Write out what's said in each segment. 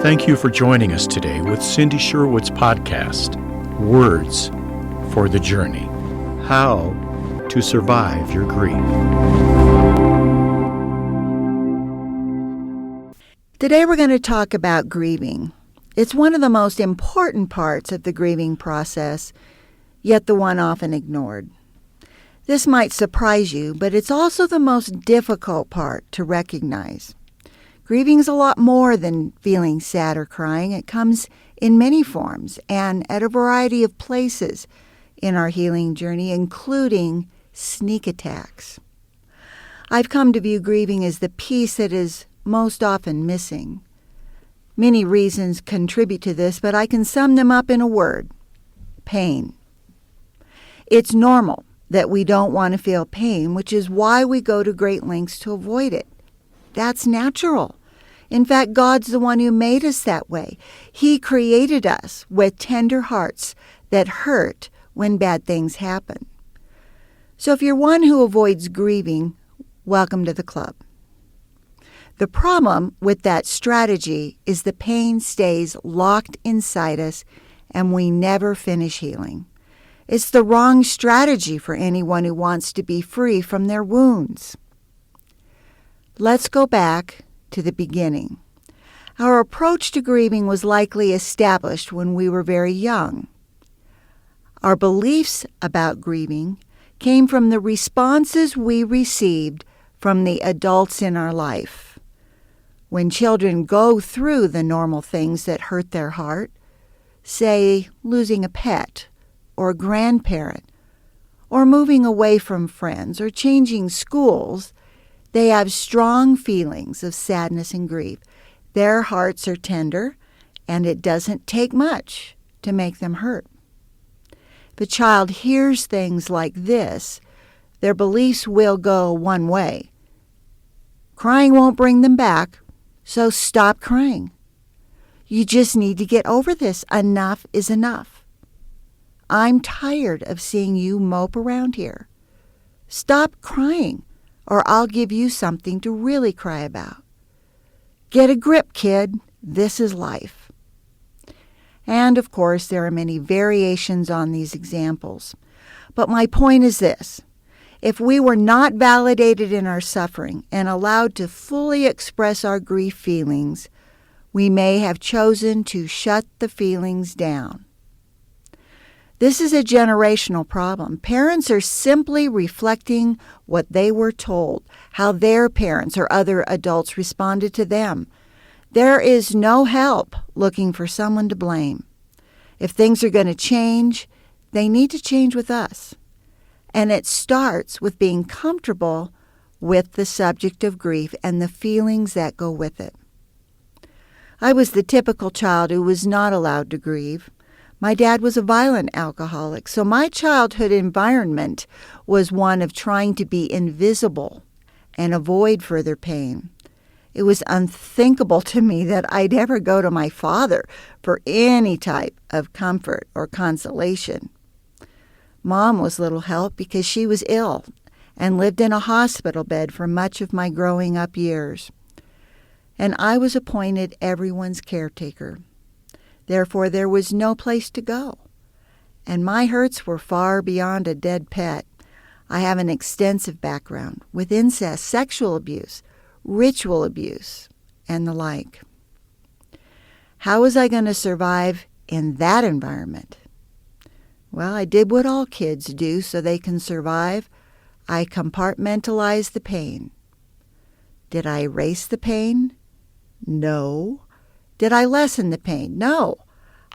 Thank you for joining us today with Cindy Sherwood's podcast, Words for the Journey: How to Survive Your Grief. Today we're going to talk about grieving. It's one of the most important parts of the grieving process, yet the one often ignored. This might surprise you, but it's also the most difficult part to recognize. Grieving is a lot more than feeling sad or crying. It comes in many forms and at a variety of places in our healing journey, including sneak attacks. I've come to view grieving as the piece that is most often missing. Many reasons contribute to this, but I can sum them up in a word: pain. It's normal that we don't want to feel pain, which is why we go to great lengths to avoid it. That's natural. In fact, God's the one who made us that way. He created us with tender hearts that hurt when bad things happen. So if you're one who avoids grieving, welcome to the club. The problem with that strategy is the pain stays locked inside us and we never finish healing. It's the wrong strategy for anyone who wants to be free from their wounds. Let's go back to the beginning. Our approach to grieving was likely established when we were very young. Our beliefs about grieving came from the responses we received from the adults in our life. When children go through the normal things that hurt their heart, say losing a pet or a grandparent, or moving away from friends, or changing schools, they have strong feelings of sadness and grief. Their hearts are tender, and it doesn't take much to make them hurt. If a child hears things like this, their beliefs will go one way. Crying won't bring them back, so stop crying. You just need to get over this. Enough is enough. I'm tired of seeing you mope around here. Stop crying, or I'll give you something to really cry about. Get a grip, kid. This is life. And, of course, there are many variations on these examples. But my point is this: if we were not validated in our suffering and allowed to fully express our grief feelings, we may have chosen to shut the feelings down. This is a generational problem. Parents are simply reflecting what they were told, how their parents or other adults responded to them. There is no help looking for someone to blame. If things are going to change, they need to change with us. And it starts with being comfortable with the subject of grief and the feelings that go with it. I was the typical child who was not allowed to grieve. My dad was a violent alcoholic, so my childhood environment was one of trying to be invisible and avoid further pain. It was unthinkable to me that I'd ever go to my father for any type of comfort or consolation. Mom was little help because she was ill and lived in a hospital bed for much of my growing up years. And I was appointed everyone's caretaker. Therefore, there was no place to go. And my hurts were far beyond a dead pet. I have an extensive background with incest, sexual abuse, ritual abuse, and the like. How was I going to survive in that environment? Well, I did what all kids do so they can survive. I compartmentalized the pain. Did I erase the pain? No. Did I lessen the pain? No.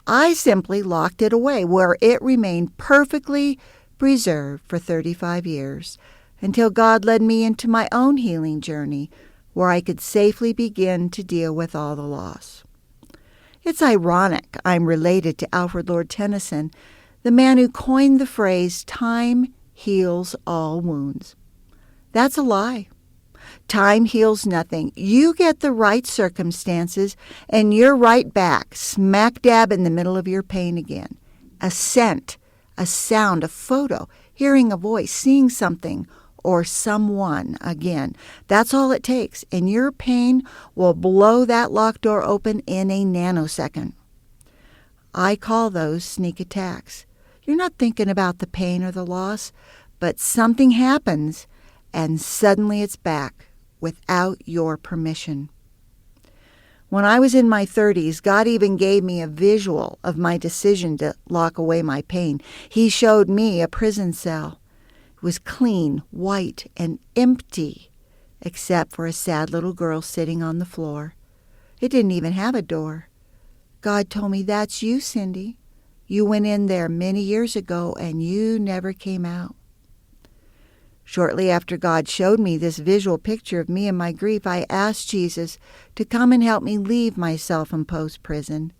I simply locked it away where it remained perfectly preserved for 35 years until God led me into my own healing journey where I could safely begin to deal with all the loss. It's ironic I'm related to Alfred Lord Tennyson, the man who coined the phrase, "Time heals all wounds." That's a lie. Time heals nothing. You get the right circumstances, and you're right back, smack dab in the middle of your pain again. A scent, a sound, a photo, hearing a voice, seeing something, or someone again. That's all it takes, and your pain will blow that locked door open in a nanosecond. I call those sneak attacks. You're not thinking about the pain or the loss, but something happens, and suddenly it's back without your permission. When I was in my 30s, God even gave me a visual of my decision to lock away my pain. He showed me a prison cell. It was clean, white, and empty, except for a sad little girl sitting on the floor. It didn't even have a door. God told me, "That's you, Cindy. You went in there many years ago, and you never came out." Shortly after God showed me this visual picture of me and my grief, I asked Jesus to come and help me leave my self-imposed prison.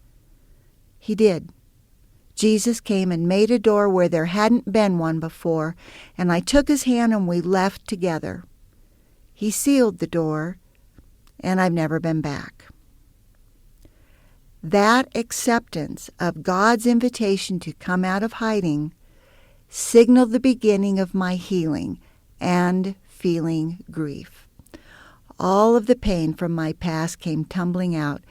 He did. Jesus came and made a door where there hadn't been one before, and I took his hand and we left together. He sealed the door, and I've never been back. That acceptance of God's invitation to come out of hiding signaled the beginning of my healing and feeling grief. All of the pain from my past came tumbling out,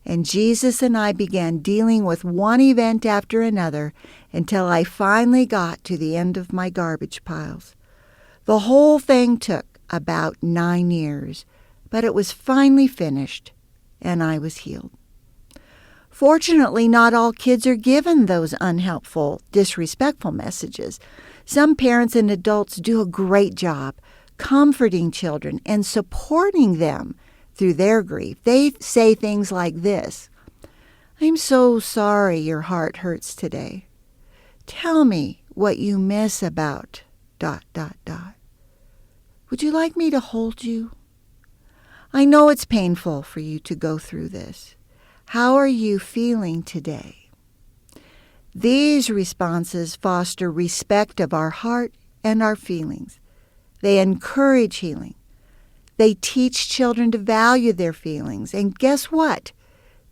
and Jesus and I began dealing with one event after another until I finally got to the end of my garbage piles. The whole thing took about 9 years, but it was finally finished, and I was healed. Fortunately, not all kids are given those unhelpful, disrespectful messages. Some parents and adults do a great job comforting children and supporting them through their grief. They say things like this: "I'm so sorry your heart hurts today. Tell me what you miss about ... Would you like me to hold you? I know it's painful for you to go through this. How are you feeling today?" These responses foster respect of our heart and our feelings. They encourage healing. They teach children to value their feelings. And guess what?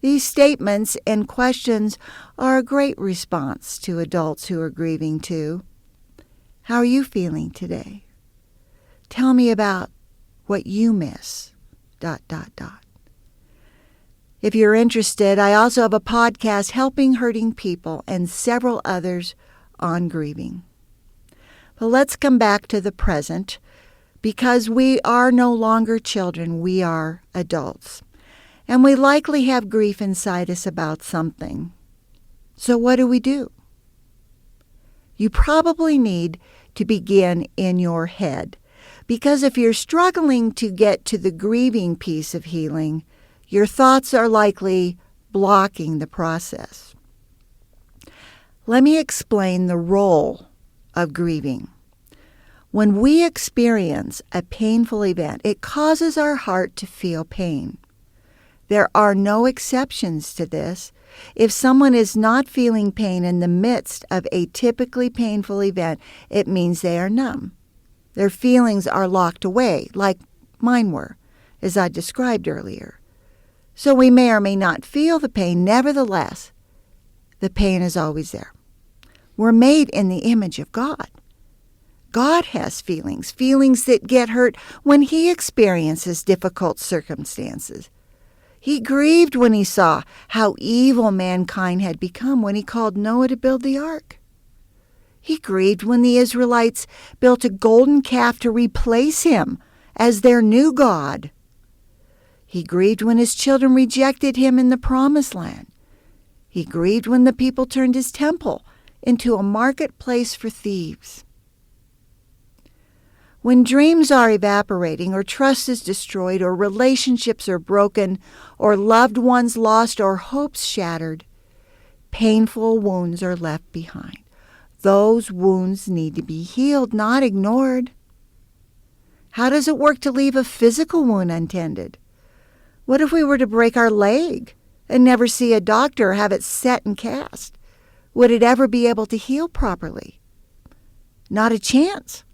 These statements and questions are a great response to adults who are grieving too. How are you feeling today? Tell me about what you miss ... If you're interested, I also have a podcast helping hurting people and several others on grieving. But let's come back to the present, because we are no longer children, we are adults. And we likely have grief inside us about something. So what do? You probably need to begin in your head, because if you're struggling to get to the grieving piece of healing, your thoughts are likely blocking the process. Let me explain the role of grieving. When we experience a painful event, it causes our heart to feel pain. There are no exceptions to this. If someone is not feeling pain in the midst of a typically painful event, it means they are numb. Their feelings are locked away, like mine were, as I described earlier. So we may or may not feel the pain. Nevertheless, the pain is always there. We're made in the image of God. God has feelings that get hurt when he experiences difficult circumstances. He grieved when he saw how evil mankind had become when he called Noah to build the ark. He grieved when the Israelites built a golden calf to replace him as their new god. He grieved when his children rejected him in the promised land. He grieved when the people turned his temple into a marketplace for thieves. When dreams are evaporating, or trust is destroyed, or relationships are broken, or loved ones lost, or hopes shattered, painful wounds are left behind. Those wounds need to be healed, not ignored. How does it work to leave a physical wound untended? What if we were to break our leg and never see a doctor or have it set and cast? Would it ever be able to heal properly? Not a chance.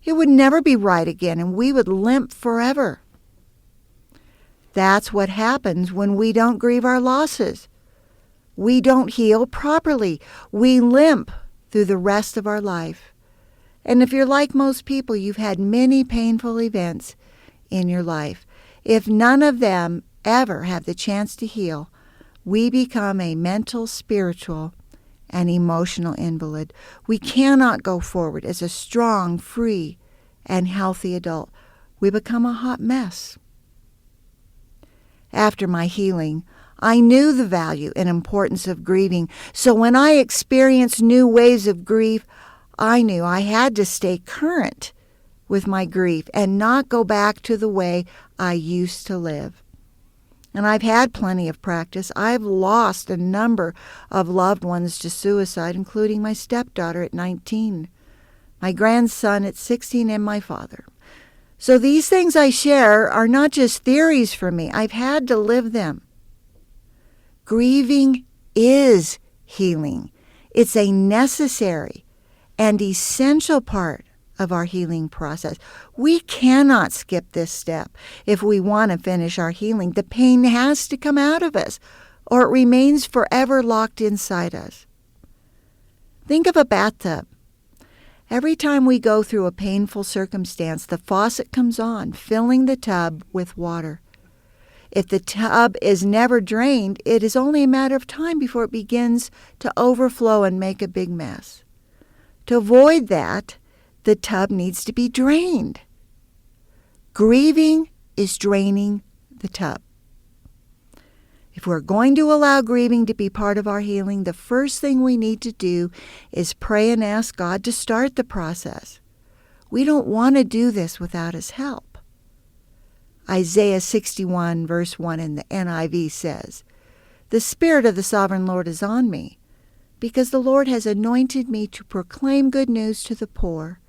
It would never be right again, and we would limp forever. That's what happens when we don't grieve our losses. We don't heal properly. We limp through the rest of our life. And if you're like most people, you've had many painful events in your life. If none of them ever have the chance to heal, we become a mental, spiritual, and emotional invalid. We cannot go forward as a strong, free, and healthy adult. We become a hot mess. After my healing, I knew the value and importance of grieving. So when I experienced new waves of grief, I knew I had to stay current with my grief and not go back to the way I used to live. And I've had plenty of practice. I've lost a number of loved ones to suicide, including my stepdaughter at 19, my grandson at 16, and my father. So these things I share are not just theories for me. I've had to live them. Grieving is healing. It's a necessary and essential part of our healing process. We cannot skip this step if we want to finish our healing. The pain has to come out of us, or it remains forever locked inside us. Think of a bathtub. Every time we go through a painful circumstance, the faucet comes on, filling the tub with water. If the tub is never drained, it is only a matter of time before it begins to overflow and make a big mess. To avoid that, the tub needs to be drained. Grieving is draining the tub. If we're going to allow grieving to be part of our healing, the first thing we need to do is pray and ask God to start the process. We don't want to do this without His help. Isaiah 61 verse 1 in the NIV says, "The Spirit of the Sovereign Lord is on me, because the Lord has anointed me to proclaim good news to the poor.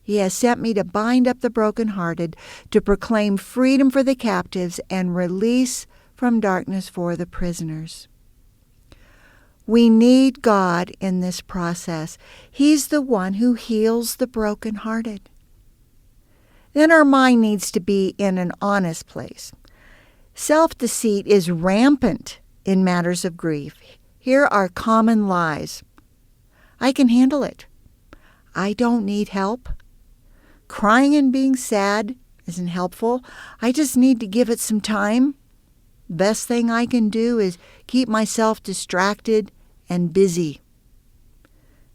He has sent me to bind up the brokenhearted, to proclaim freedom for the captives and release from darkness for the prisoners." We need God in this process. He's the one who heals the brokenhearted. Then our mind needs to be in an honest place. Self-deceit is rampant in matters of grief. Here are common lies. I can handle it. I don't need help. Crying and being sad isn't helpful. I just need to give it some time. Best thing I can do is keep myself distracted and busy.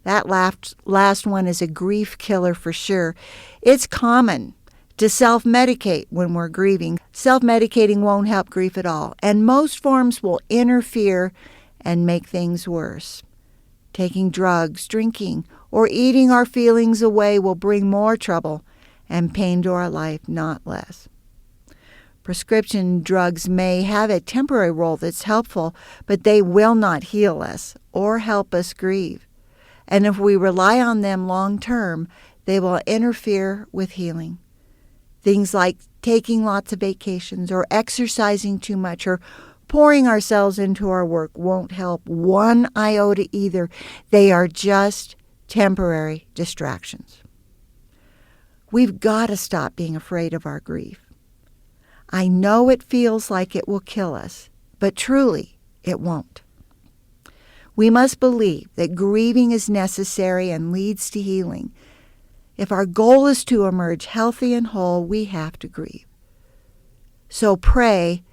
That last one is a grief killer for sure. It's common to self-medicate when we're grieving. Self-medicating won't help grief at all, and most forms will interfere and make things worse. Taking drugs, drinking, or eating our feelings away will bring more trouble and pain to our life, not less. Prescription drugs may have a temporary role that's helpful, but they will not heal us or help us grieve. And if we rely on them long term, they will interfere with healing. Things like taking lots of vacations or exercising too much or pouring ourselves into our work won't help one iota either. They are just temporary distractions. We've got to stop being afraid of our grief. I know it feels like it will kill us, but truly it won't. We must believe that grieving is necessary and leads to healing. If our goal is to emerge healthy and whole, we have to grieve. So pray,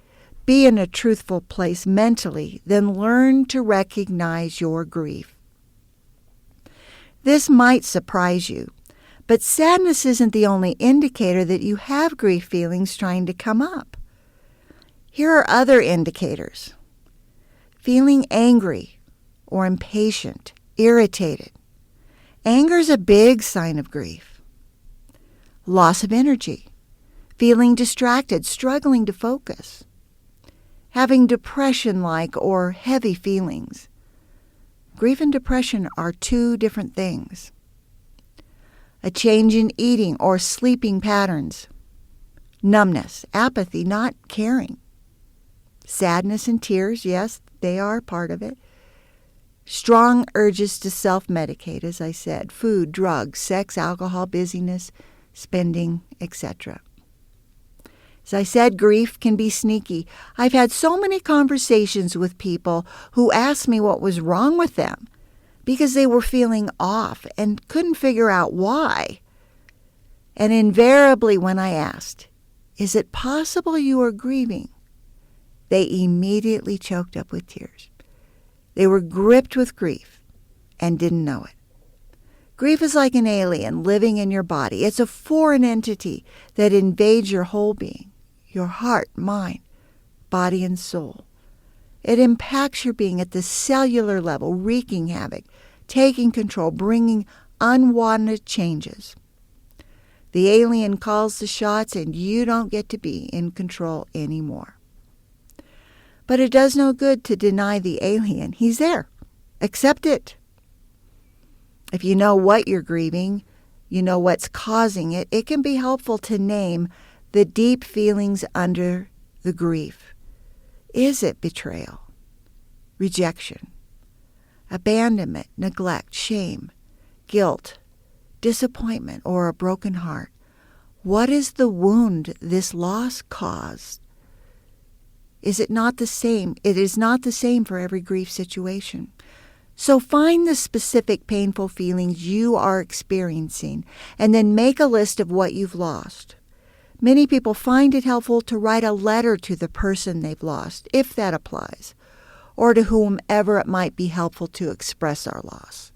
be in a truthful place mentally, then learn to recognize your grief. This might surprise you, but sadness isn't the only indicator that you have grief feelings trying to come up. Here are other indicators. Feeling angry or impatient, irritated. Anger is a big sign of grief. Loss of energy. Feeling distracted, struggling to focus. Having depression-like or heavy feelings. Grief and depression are two different things. A change in eating or sleeping patterns. Numbness, apathy, not caring. Sadness and tears, yes, they are part of it. Strong urges to self-medicate, as I said. Food, drugs, sex, alcohol, busyness, spending, etc. As I said, grief can be sneaky. I've had so many conversations with people who asked me what was wrong with them, because they were feeling off and couldn't figure out why. And invariably when I asked, "Is it possible you are grieving?" they immediately choked up with tears. They were gripped with grief and didn't know it. Grief is like an alien living in your body. It's a foreign entity that invades your whole being, your heart, mind, body, and soul. It impacts your being at the cellular level, wreaking havoc, taking control, bringing unwanted changes. The alien calls the shots, and you don't get to be in control anymore. But it does no good to deny the alien. He's there. Accept it. If you know what you're grieving, you know what's causing it, it can be helpful to name the deep feelings under the grief. Is it betrayal, rejection, abandonment, neglect, shame, guilt, disappointment, or a broken heart? What is the wound this loss caused? Is it not the same? It is not the same for every grief situation. So find the specific painful feelings you are experiencing and then make a list of what you've lost. Many people find it helpful to write a letter to the person they've lost, if that applies, or to whomever it might be helpful to express our loss.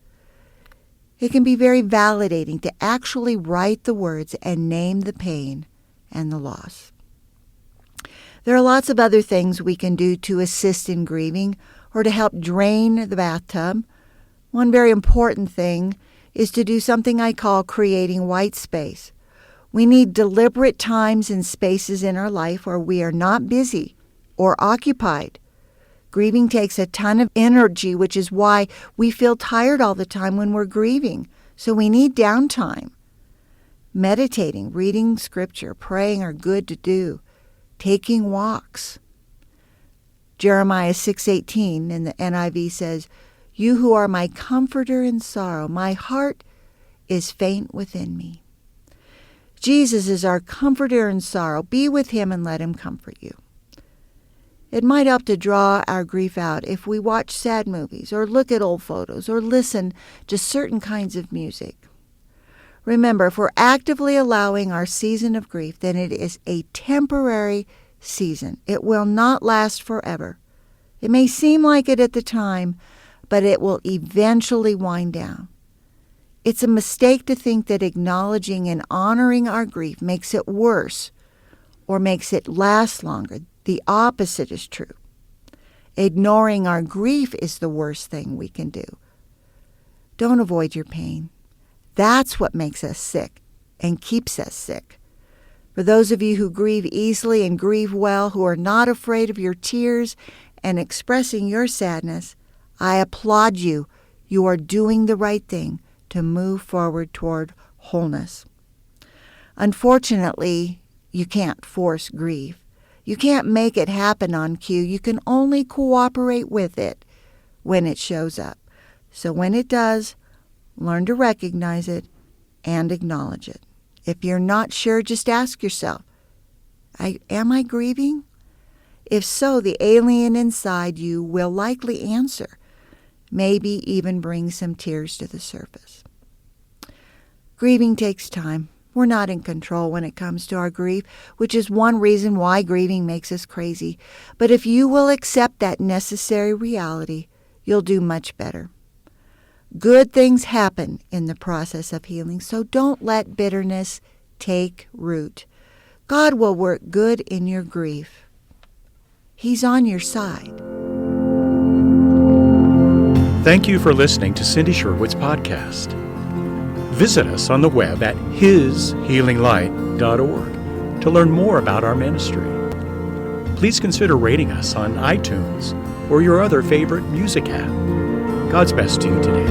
It can be very validating to actually write the words and name the pain and the loss. There are lots of other things we can do to assist in grieving or to help drain the bathtub. One very important thing is to do something I call creating white space. We need deliberate times and spaces in our life where we are not busy or occupied. Grieving takes a ton of energy, which is why we feel tired all the time when we're grieving. So we need downtime. Meditating, reading scripture, praying are good to do. Taking walks. Jeremiah 6:18 in the NIV says, "You who are my comforter in sorrow, my heart is faint within me." Jesus is our comforter in sorrow. Be with him and let him comfort you. It might help to draw our grief out if we watch sad movies or look at old photos or listen to certain kinds of music. Remember, if we're actively allowing our season of grief, then it is a temporary season. It will not last forever. It may seem like it at the time, but it will eventually wind down. It's a mistake to think that acknowledging and honoring our grief makes it worse or makes it last longer. The opposite is true. Ignoring our grief is the worst thing we can do. Don't avoid your pain. That's what makes us sick and keeps us sick. For those of you who grieve easily and grieve well, who are not afraid of your tears and expressing your sadness, I applaud you. You are doing the right thing to move forward toward wholeness. Unfortunately, you can't force grief. You can't make it happen on cue. You can only cooperate with it when it shows up. So when it does, learn to recognize it and acknowledge it. If you're not sure, just ask yourself, am I grieving? If so, the alien inside you will likely answer, maybe even bring some tears to the surface. Grieving takes time. We're not in control when it comes to our grief, which is one reason why grieving makes us crazy. But if you will accept that necessary reality, you'll do much better. Good things happen in the process of healing, so don't let bitterness take root. God will work good in your grief. He's on your side. Thank you for listening to Cindy Sherwood's podcast. Visit us on the web at hishealinglight.org to learn more about our ministry. Please consider rating us on iTunes or your other favorite music app. God's best to you today.